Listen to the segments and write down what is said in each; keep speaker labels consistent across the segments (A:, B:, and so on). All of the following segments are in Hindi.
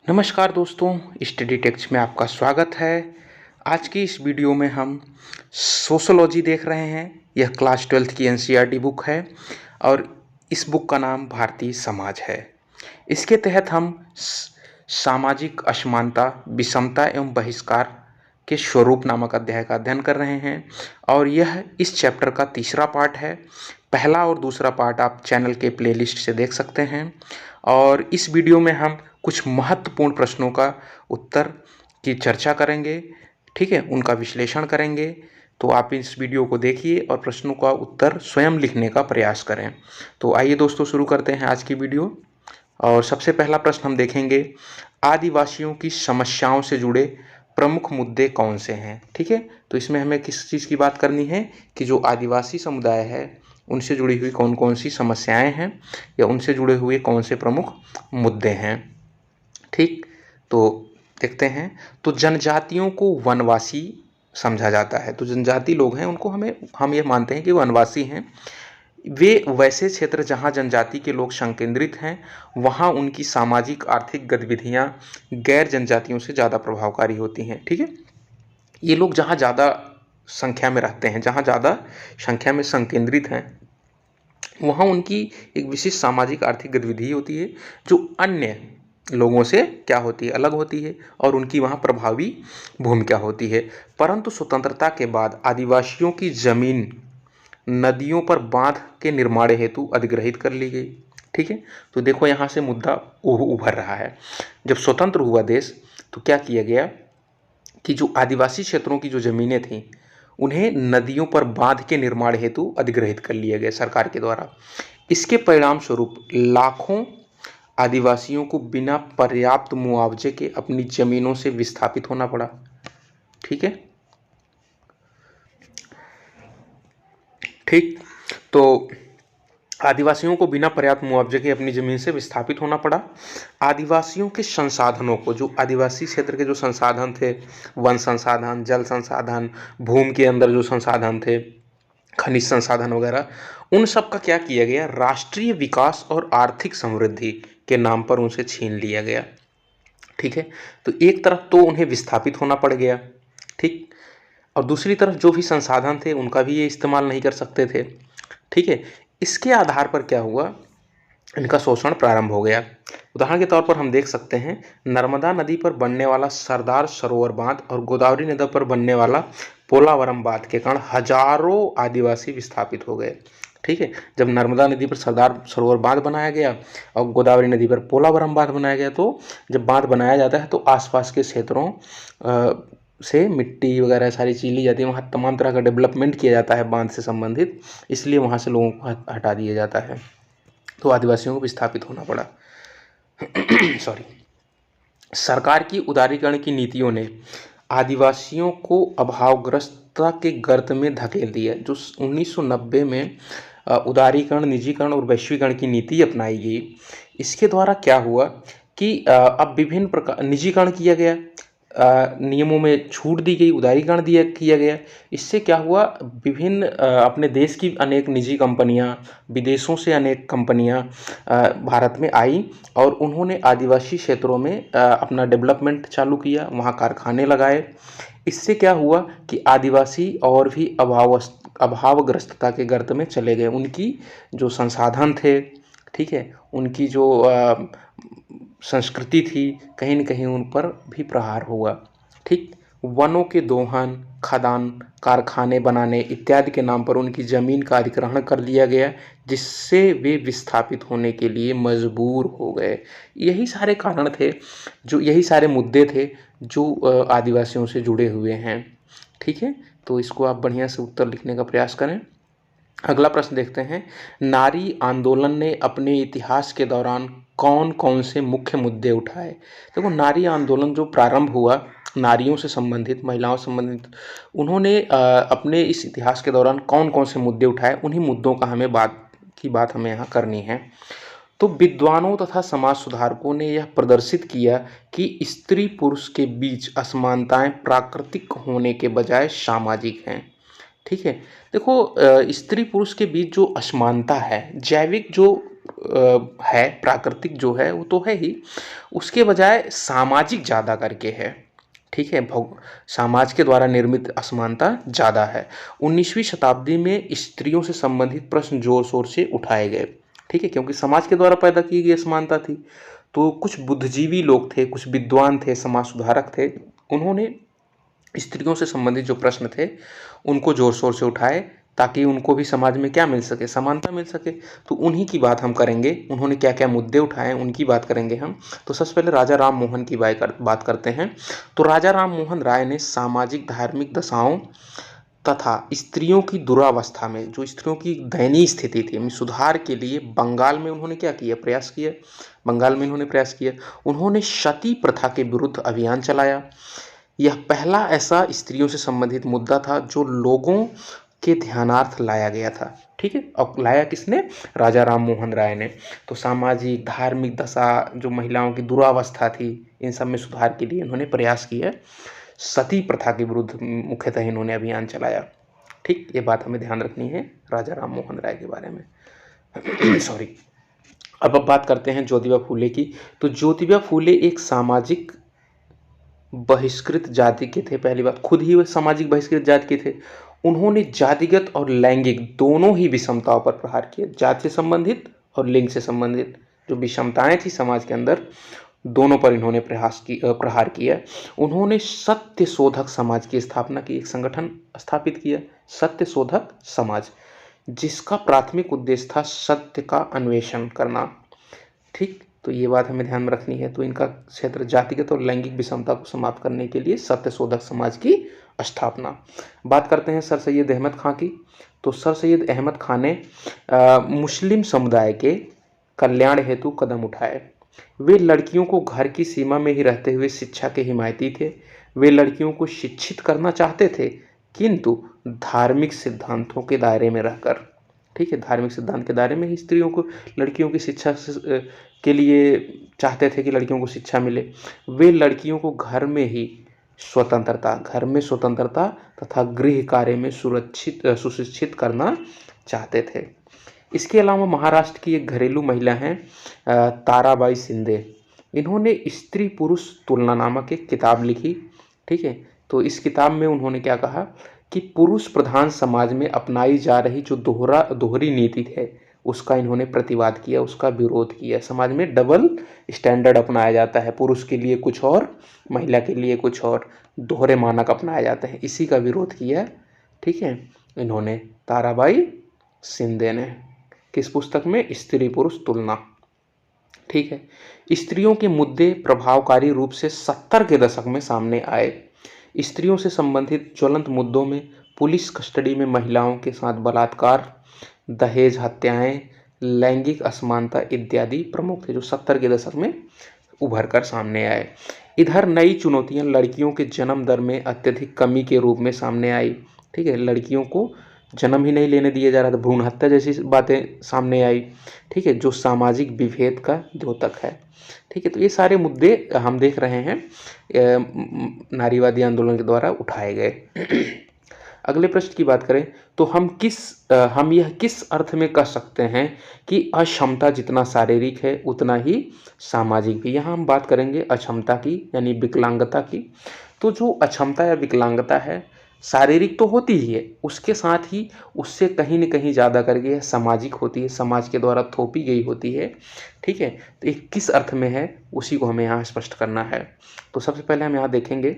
A: नमस्कार दोस्तों, स्टडी टेक्स्ट में आपका स्वागत है। आज की इस वीडियो में हम सोशोलॉजी देख रहे हैं। यह क्लास 12th की एनसीईआरटी बुक है और इस बुक का नाम भारतीय समाज है। इसके तहत हम सामाजिक असमानता, विषमता एवं बहिष्कार के स्वरूप नामक अध्याय का अध्ययन कर रहे हैं और यह इस चैप्टर का तीसरा पार्ट है। पहला और दूसरा पार्ट आप चैनल के प्लेलिस्ट से देख सकते हैं और इस वीडियो में हम कुछ महत्वपूर्ण प्रश्नों का उत्तर की चर्चा करेंगे। ठीक है, उनका विश्लेषण करेंगे। तो आप इस वीडियो को देखिए और प्रश्नों का उत्तर स्वयं लिखने का प्रयास करें। तो आइए दोस्तों, शुरू करते हैं आज की वीडियो। और सबसे पहला प्रश्न हम देखेंगे, आदिवासियों की समस्याओं से जुड़े प्रमुख मुद्दे कौन से हैं। ठीक है, तो इसमें हमें किस चीज़ की बात करनी है कि जो आदिवासी समुदाय है उनसे जुड़ी हुई कौन कौन सी समस्याएं हैं या उनसे जुड़े हुए कौन से प्रमुख मुद्दे हैं। ठीक, तो देखते हैं। तो जनजातियों को वनवासी समझा जाता है। तो जनजाति लोग हैं उनको हम ये मानते हैं कि वनवासी हैं। वे वैसे क्षेत्र जहाँ जनजाति के लोग संकेंद्रित हैं वहाँ उनकी सामाजिक आर्थिक गतिविधियाँ गैर जनजातियों से ज़्यादा प्रभावकारी होती हैं। ठीक है, ये लोग जहाँ ज़्यादा संख्या में रहते हैं, जहाँ ज़्यादा संख्या में संकेंद्रित हैं, वहाँ उनकी एक विशिष्ट सामाजिक आर्थिक गतिविधि होती है जो अन्य लोगों से क्या होती है, अलग होती है और उनकी वहाँ प्रभावी भूमिका होती है। परंतु स्वतंत्रता के बाद आदिवासियों की जमीन नदियों पर बांध के निर्माण हेतु अधिग्रहित कर ली गई। ठीक है, तो देखो यहाँ से मुद्दा उभर रहा है। जब स्वतंत्र हुआ देश तो क्या किया गया कि जो आदिवासी क्षेत्रों की जो ज़मीनें थीं उन्हें नदियों पर बांध के निर्माण हेतु अधिग्रहित कर लिया गया सरकार के द्वारा। इसके परिणाम स्वरूप लाखों आदिवासियों को बिना पर्याप्त मुआवजे के अपनी ज़मीनों से विस्थापित होना पड़ा। ठीक है, ठीक, तो आदिवासियों को बिना पर्याप्त मुआवजे के अपनी ज़मीन से विस्थापित होना पड़ा। आदिवासियों के संसाधनों को, जो आदिवासी क्षेत्र के जो संसाधन थे, वन संसाधन, जल संसाधन, भूमि के अंदर जो संसाधन थे, खनिज संसाधन वगैरह, उन सब का क्या किया गया, राष्ट्रीय विकास और आर्थिक समृद्धि के नाम पर उनसे छीन लिया गया। ठीक है, तो एक तरफ तो उन्हें विस्थापित होना पड़ गया, ठीक, और दूसरी तरफ जो भी संसाधन थे उनका भी ये इस्तेमाल नहीं कर सकते थे। ठीक है, इसके आधार पर क्या हुआ, इनका शोषण प्रारंभ हो गया। उदाहरण के तौर पर हम देख सकते हैं, नर्मदा नदी पर बनने वाला सरदार सरोवर बांध और गोदावरी नदी पर बनने वाला पोलावरम बांध के कारण हजारों आदिवासी विस्थापित हो गए। ठीक है, जब नर्मदा नदी पर सरदार सरोवर बांध बनाया गया और गोदावरी नदी पर पोलावरम बांध बनाया गया, तो जब बांध बनाया जाता है तो आसपास के क्षेत्रों से मिट्टी वगैरह सारी चीज़ ली जाती है, वहाँ तमाम तरह का डेवलपमेंट किया जाता है बांध से संबंधित, इसलिए वहाँ से लोगों को हटा दिया जाता है। तो आदिवासियों को विस्थापित होना पड़ा। सॉरी, सरकार की उदारीकरण की नीतियों ने आदिवासियों को अभावग्रस्तता के गर्त में धकेल दिया। जो 1990 में उदारीकरण, निजीकरण और वैश्वीकरण की नीति अपनाई गई, इसके द्वारा क्या हुआ कि अब विभिन्न प्रकार निजीकरण किया गया, नियमों में छूट दी गई, उदारीकरण किया गया। इससे क्या हुआ, विभिन्न अपने देश की अनेक निजी कंपनियां, विदेशों से अनेक कंपनियां भारत में आई और उन्होंने आदिवासी क्षेत्रों में अपना डेवलपमेंट चालू किया, वहाँ कारखाने लगाए। इससे क्या हुआ कि आदिवासी और भी अभावग्रस्तता के गर्त में चले गए। उनकी जो संसाधन थे, ठीक है, उनकी जो संस्कृति थी, कहीं न कहीं उन पर भी प्रहार हुआ। ठीक, वनों के दोहन, खदान, कारखाने बनाने इत्यादि के नाम पर उनकी ज़मीन का अधिग्रहण कर लिया गया, जिससे वे विस्थापित होने के लिए मजबूर हो गए। यही सारे कारण थे, यही सारे मुद्दे थे जो आदिवासियों से जुड़े हुए हैं। ठीक है, तो इसको आप बढ़िया से उत्तर लिखने का प्रयास करें। अगला प्रश्न देखते हैं, नारी आंदोलन ने अपने इतिहास के दौरान कौन कौन से मुख्य मुद्दे उठाए। देखो, नारी आंदोलन जो प्रारंभ हुआ नारियों से संबंधित, महिलाओं से संबंधित, उन्होंने अपने इस इतिहास के दौरान कौन कौन से मुद्दे उठाए, उन्हीं मुद्दों का बात हमें यहाँ करनी है। तो विद्वानों तथा समाज सुधारकों ने यह प्रदर्शित किया कि स्त्री पुरुष के बीच असमानताएं प्राकृतिक होने के बजाय सामाजिक हैं। ठीक है, देखो, स्त्री पुरुष के बीच जो असमानता है, जैविक जो है प्राकृतिक जो है वो तो है ही, उसके बजाय सामाजिक ज़्यादा करके है। ठीक है, समाज के द्वारा निर्मित असमानता ज़्यादा है। 19वीं शताब्दी में स्त्रियों से संबंधित प्रश्न जोर शोर से उठाए गए। ठीक है, क्योंकि समाज के द्वारा पैदा की गई असमानता थी, तो कुछ बुद्धिजीवी लोग थे, कुछ विद्वान थे, समाज सुधारक थे, उन्होंने स्त्रियों से संबंधित जो प्रश्न थे उनको जोर शोर से उठाए, ताकि उनको भी समाज में क्या मिल सके, समानता मिल सके। तो उन्हीं की बात हम करेंगे, उन्होंने क्या क्या मुद्दे उठाए उनकी बात करेंगे हम। तो सबसे पहले राजा राम मोहन की बात करते हैं। तो राजा राम मोहन राय ने सामाजिक धार्मिक दशाओं तथा स्त्रियों की दुरावस्था में, जो स्त्रियों की दयनीय स्थिति थी, सुधार के लिए बंगाल में उन्होंने क्या किया, प्रयास किया। बंगाल में उन्होंने प्रयास किया। उन्होंने सती प्रथा के विरुद्ध अभियान चलाया। यह पहला ऐसा स्त्रियों से संबंधित मुद्दा था जो लोगों के ध्यानार्थ लाया गया था। ठीक है, और लाया किसने, राजा राम मोहन राय ने। तो सामाजिक धार्मिक दशा, जो महिलाओं की दुरावस्था थी, इन सब में सुधार के लिए इन्होंने प्रयास किया। सती प्रथा के विरुद्ध मुख्यतः इन्होंने अभियान चलाया। ठीक, ये बात हमें ध्यान रखनी है राजा राम मोहन राय के बारे में। सॉरी। अब बात करते हैं ज्योतिबा फूले की। तो ज्योतिबा फूले एक सामाजिक बहिष्कृत जाति के थे। पहली बात, खुद ही वे सामाजिक बहिष्कृत जाति के थे। उन्होंने जातिगत और लैंगिक दोनों ही विषमताओं पर प्रहार किया। जाति से संबंधित और लिंग से संबंधित जो विषमताएं थी समाज के अंदर, दोनों पर इन्होंने प्रहार किया। उन्होंने सत्य शोधक समाज की स्थापना की, एक संगठन स्थापित किया, सत्य शोधक समाज, जिसका प्राथमिक उद्देश्य था सत्य का अन्वेषण करना। ठीक, तो ये बात हमें ध्यान में रखनी है। तो इनका क्षेत्र जातिगत और लैंगिक विषमता को समाप्त करने के लिए सत्य शोधक समाज की स्थापना। बात करते हैं सर सैयद अहमद खां की। तो सर सैयद अहमद खां ने मुस्लिम समुदाय के कल्याण हेतु कदम उठाए। वे लड़कियों को घर की सीमा में ही रहते हुए शिक्षा के हिमायती थे। वे लड़कियों को शिक्षित करना चाहते थे, किंतु धार्मिक सिद्धांतों के दायरे में रहकर। ठीक है, धार्मिक सिद्धांत के दायरे में ही स्त्रियों को, लड़कियों की शिक्षा के लिए चाहते थे कि लड़कियों को शिक्षा मिले। वे लड़कियों को घर में स्वतंत्रता तथा गृह कार्य में सुशिक्षित करना चाहते थे। इसके अलावा महाराष्ट्र की एक घरेलू महिला हैं ताराबाई शिंदे। इन्होंने स्त्री पुरुष तुलना नामक एक किताब लिखी। ठीक है, तो इस किताब में उन्होंने क्या कहा कि पुरुष प्रधान समाज में अपनाई जा रही जो दोहरी नीति है उसका इन्होंने प्रतिवाद किया, उसका विरोध किया। समाज में डबल स्टैंडर्ड अपनाया जाता है, पुरुष के लिए कुछ और, महिला के लिए कुछ और, दोहरे मानक अपनाए जाते हैं, इसी का विरोध किया। ठीक है, इन्होंने ताराबाई शिंदे ने, किस पुस्तक में, स्त्री पुरुष तुलना। ठीक है, स्त्रियों के मुद्दे प्रभावकारी रूप से 70 के दशक में सामने आए। स्त्रियों से संबंधित ज्वलंत मुद्दों में पुलिस कस्टडी में महिलाओं के साथ बलात्कार, दहेज हत्याएं, लैंगिक असमानता इत्यादि प्रमुख थे, जो 70 के दशक में उभर कर सामने आए। इधर नई चुनौतियां लड़कियों के जन्म दर में अत्यधिक कमी के रूप में सामने आई। ठीक है, लड़कियों को जन्म ही नहीं लेने दिया जा रहा था, भ्रूण हत्या जैसी बातें सामने आई। ठीक है, जो सामाजिक विभेद का द्योतक है। ठीक है, तो ये सारे मुद्दे हम देख रहे हैं नारीवादी आंदोलन के द्वारा उठाए गए। अगले प्रश्न की बात करें तो हम यह किस अर्थ में कह सकते हैं कि अक्षमता जितना शारीरिक है उतना ही सामाजिक भी। यहाँ हम बात करेंगे अक्षमता की, यानी विकलांगता की। तो जो अक्षमता या विकलांगता है, शारीरिक तो होती ही है, उसके साथ ही उससे कहीं न कहीं ज़्यादा करके सामाजिक होती है, समाज के द्वारा थोपी गई होती है। ठीक है, तो ये किस अर्थ में है उसी को हमें यहाँ स्पष्ट करना है। तो सबसे पहले हम यहाँ देखेंगे,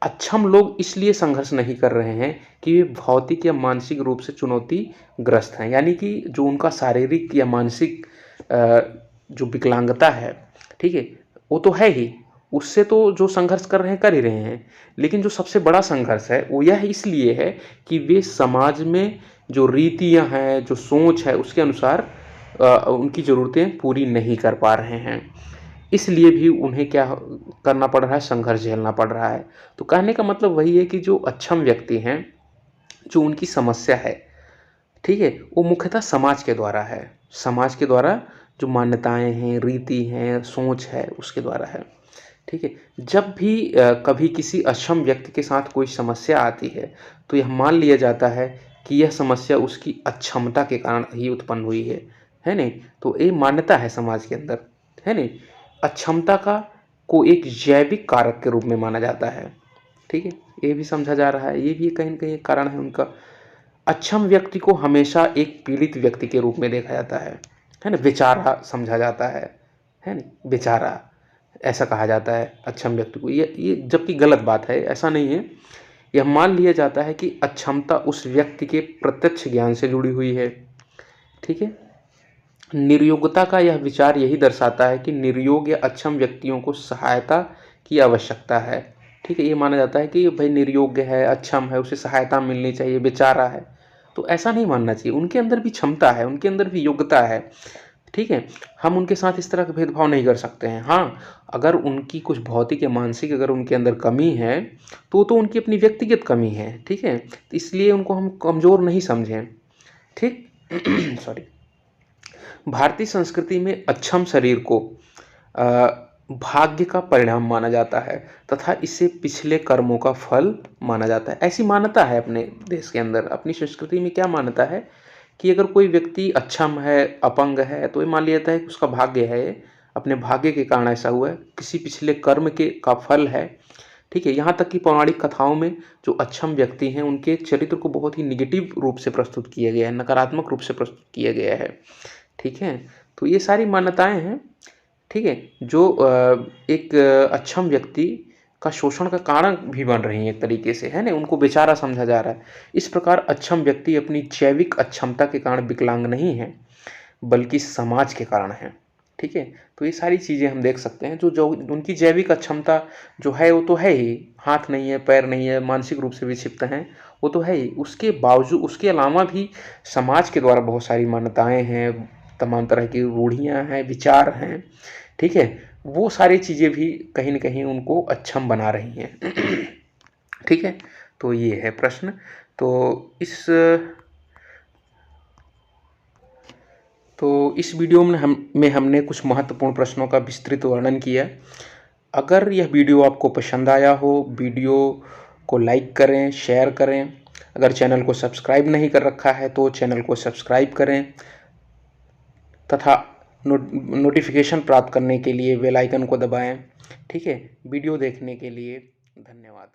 A: अक्षम लोग इसलिए संघर्ष नहीं कर रहे हैं कि वे भौतिक या मानसिक रूप से चुनौतीग्रस्त हैं, यानी कि जो उनका शारीरिक या मानसिक जो विकलांगता है, ठीक है, वो तो है ही, उससे तो जो संघर्ष कर ही रहे हैं। लेकिन जो सबसे बड़ा संघर्ष है वो यह इसलिए है कि वे समाज में जो रीतियां हैं, जो सोच है, उसके अनुसार उनकी ज़रूरतें पूरी नहीं कर पा रहे हैं। इसलिए भी उन्हें क्या करना पड़ रहा है, संघर्ष झेलना पड़ रहा है। तो कहने का मतलब वही है कि जो अक्षम व्यक्ति हैं, जो उनकी समस्या है, ठीक है, वो मुख्यतः समाज के द्वारा है, समाज के द्वारा जो मान्यताएं हैं, रीति हैं, सोच है, उसके द्वारा है। ठीक है, जब भी कभी किसी अक्षम व्यक्ति के साथ कोई समस्या आती है तो यह मान लिया जाता है कि यह समस्या उसकी अक्षमता के कारण ही उत्पन्न हुई है है नहीं। तो ये मान्यता है समाज के अंदर, है नहीं। अक्षमता को एक जैविक कारक के रूप में माना जाता है, ठीक है, ये भी समझा जा रहा है। ये भी कहीं ना कहीं एक कारण है उनका। अक्षम व्यक्ति को हमेशा एक पीड़ित व्यक्ति के रूप में देखा जाता है ना, बेचारा समझा जाता है नहीं, बेचारा ऐसा कहा जाता है अक्षम व्यक्ति को। ये जबकि गलत बात है, ऐसा नहीं है। यह मान लिया जाता है कि अक्षमता उस व्यक्ति के प्रत्यक्ष ज्ञान से जुड़ी हुई है, ठीक है। निर्योग्यता का यह विचार यही दर्शाता है कि निर्योग या अक्षम व्यक्तियों को सहायता की आवश्यकता है, ठीक है। ये माना जाता है कि भाई निर्योग्य है, अक्षम है, उसे सहायता मिलनी चाहिए, बेचारा है। तो ऐसा नहीं मानना चाहिए, उनके अंदर भी क्षमता है, उनके अंदर भी योग्यता है, ठीक है। हम उनके साथ इस तरह का भेदभाव नहीं कर सकते हैं। हाँ, अगर उनकी कुछ भौतिक या मानसिक अगर उनके अंदर कमी है तो उनकी अपनी व्यक्तिगत कमी है, ठीक है। तो इसलिए उनको हम कमज़ोर नहीं समझें, ठीक। सॉरी। भारतीय संस्कृति में अक्षम शरीर को भाग्य का परिणाम माना जाता है तथा इसे पिछले कर्मों का फल माना जाता है। ऐसी मान्यता है अपने देश के अंदर। अपनी संस्कृति में क्या मान्यता है कि अगर कोई व्यक्ति अक्षम है, अपंग है, तो ये मान लिया जाता है कि उसका भाग्य है, अपने भाग्य के कारण ऐसा हुआ है, किसी पिछले कर्म का फल है, ठीक है। यहाँ तक कि पौराणिक कथाओं में जो अक्षम व्यक्ति हैं उनके चरित्र को बहुत ही निगेटिव रूप से प्रस्तुत किया गया है, नकारात्मक रूप से प्रस्तुत किया गया है, ठीक है। तो ये सारी मान्यताएं हैं, ठीक है, जो एक अक्षम व्यक्ति का शोषण का कारण भी बन रही हैं एक तरीके से, है ना। उनको बेचारा समझा जा रहा है। इस प्रकार अक्षम व्यक्ति अपनी जैविक अक्षमता के कारण विकलांग नहीं है, बल्कि समाज के कारण है, ठीक है। तो ये सारी चीज़ें हम देख सकते हैं। जो उनकी जैविक अक्षमता जो है वो तो है ही, हाथ नहीं है, पैर नहीं है, मानसिक रूप से विक्षिप्त हैं, वो तो है ही। उसके बावजूद, उसके अलावा भी समाज के द्वारा बहुत सारी मान्यताएं हैं, तमाम तरह की रूढ़ियाँ हैं, विचार हैं, ठीक है। वो सारी चीज़ें भी कहीं ना कहीं उनको अक्षम बना रही हैं। ठीक है। तो ये है प्रश्न। तो इस वीडियो में हमने कुछ महत्वपूर्ण प्रश्नों का विस्तृत वर्णन किया। अगर यह वीडियो आपको पसंद आया हो, वीडियो को लाइक करें, शेयर करें। अगर चैनल को सब्सक्राइब नहीं कर रखा है तो चैनल को सब्सक्राइब करें तथा नोटिफिकेशन प्राप्त करने के लिए बेल आइकन को दबाएं, ठीक है। वीडियो देखने के लिए धन्यवाद।